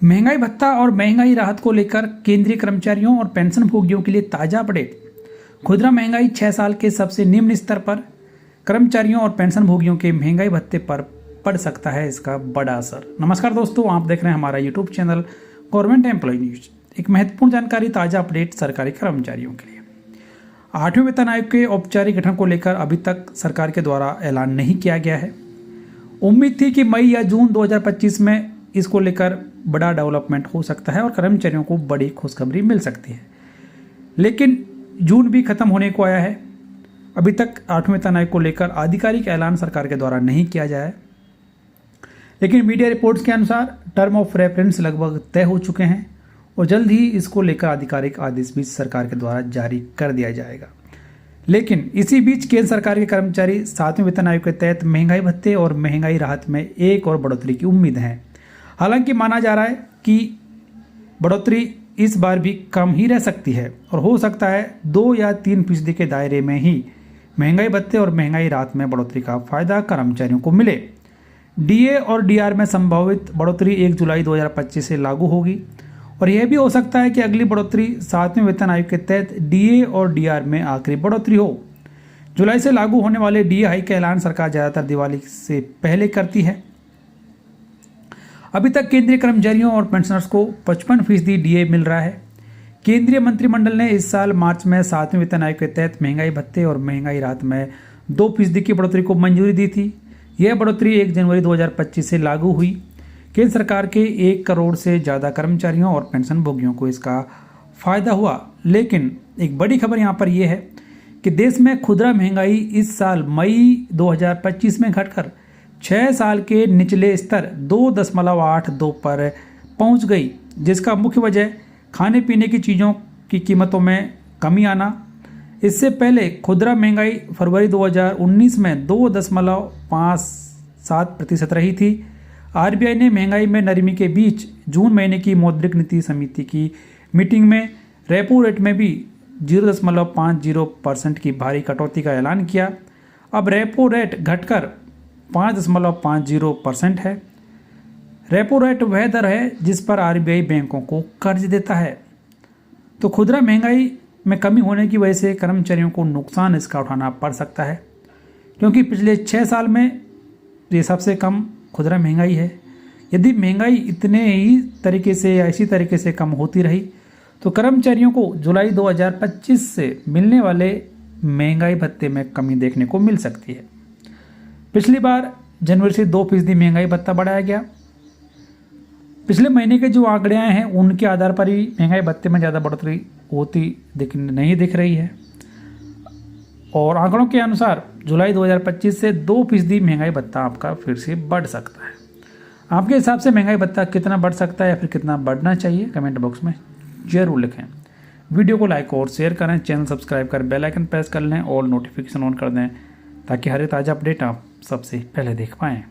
महंगाई भत्ता और महंगाई राहत को लेकर केंद्रीय कर्मचारियों और पेंशनभोगियों के लिए ताजा अपडेट। खुदरा महंगाई 6 साल के सबसे निम्न स्तर पर। कर्मचारियों और पेंशनभोगियों के महंगाई भत्ते पर पड़ सकता है इसका बड़ा असर। नमस्कार दोस्तों, आप देख रहे हैं हमारा YouTube channel government employee news. एक महत्वपूर्ण जानकारी, ताजा अपडेट सरकारी कर्मचारियों के लिए। 8वें वेतन आयोग के औपचारिक गठन को लेकर अभी तक सरकार के द्वारा ऐलान नहीं किया गया है। उम्मीद थी कि मई या जून 2025 में इसको लेकर बड़ा डेवलपमेंट हो सकता है और कर्मचारियों को बड़ी खुशखबरी मिल सकती है, लेकिन जून भी खत्म होने को आया है। अभी तक 8वें वेतन आयोग को लेकर आधिकारिक ऐलान सरकार के द्वारा नहीं किया जाए, लेकिन मीडिया रिपोर्ट्स के अनुसार टर्म ऑफ रेफरेंस लगभग तय हो चुके हैं और जल्द ही इसको लेकर आधिकारिक आदेश भी सरकार के द्वारा जारी कर दिया जाएगा। लेकिन इसी बीच केंद्र सरकार के कर्मचारी 7वें वेतन आयोग के तहत महंगाई भत्ते और महंगाई राहत में एक और बढ़ोतरी की उम्मीद है। हालांकि माना जा रहा है कि बढ़ोतरी इस बार भी कम ही रह सकती है और हो सकता है 2 या 3% के दायरे में ही महंगाई भत्ते और महंगाई राहत में बढ़ोतरी का फायदा कर्मचारियों को मिले। डीए और डीआर में संभावित बढ़ोतरी 1 जुलाई 2025 से लागू होगी और यह भी हो सकता है कि अगली बढ़ोतरी 7वें वेतन आयोग के तहत डीए और डीआर में आखिरी बढ़ोतरी हो। जुलाई से लागू होने वाले डीए हाइक का ऐलान सरकार ज़्यादातर दिवाली से पहले करती है। अभी तक केंद्रीय कर्मचारियों और पेंशनर्स को 55% डीए मिल रहा है। केंद्रीय मंत्रिमंडल ने इस साल मार्च में 7वें वेतन आयोग के तहत महंगाई भत्ते और महंगाई राहत में 2% की बढ़ोतरी को मंजूरी दी थी। यह बढ़ोतरी 1 जनवरी 2025 से लागू हुई। केंद्र सरकार के 1 करोड़ से ज़्यादा कर्मचारियों और पेंशनभोगियों को इसका फायदा हुआ। लेकिन एक बड़ी खबर यहाँ पर यह है कि देश में खुदरा महंगाई इस साल मई 2025 में घटकर 6 साल के निचले स्तर 2.82 पर पहुंच गई, जिसका मुख्य वजह खाने पीने की चीज़ों की कीमतों में कमी आना। इससे पहले खुदरा महंगाई फरवरी 2019 में 2.57% रही थी। आरबीआई ने महंगाई में नरमी के बीच जून महीने की मौद्रिक नीति समिति की मीटिंग में रेपो रेट में भी 0.50% की भारी कटौती का ऐलान किया। अब रेपो रेट घटकर 5.50% है। रेपो रेट वह दर है जिस पर आरबीआई बैंकों को कर्ज देता है। तो खुदरा महंगाई में कमी होने की वजह से कर्मचारियों को नुकसान इसका उठाना पड़ सकता है, क्योंकि पिछले 6 साल में ये सबसे कम खुदरा महंगाई है। यदि महंगाई इतने ही तरीके से या इसी तरीके से कम होती रही तो कर्मचारियों को जुलाई 2025 से मिलने वाले महंगाई भत्ते में कमी देखने को मिल सकती है। पिछली बार जनवरी से 2% महंगाई भत्ता बढ़ाया गया। पिछले महीने के जो आंकड़े आए हैं उनके आधार पर ही महंगाई भत्ते में ज़्यादा बढ़ोतरी होती नहीं दिख रही है और आंकड़ों के अनुसार जुलाई 2025 से 2% महंगाई भत्ता आपका फिर से बढ़ सकता है। आपके हिसाब से महंगाई भत्ता कितना बढ़ सकता है या फिर कितना बढ़ना चाहिए, कमेंट बॉक्स में जरूर लिखें। वीडियो को लाइक और शेयर करें, चैनल सब्सक्राइब कर बेल आइकन प्रेस कर लें और नोटिफिकेशन ऑन कर दें ताकि हर ताज़ा अपडेट आप सबसे पहले देख पाएँ।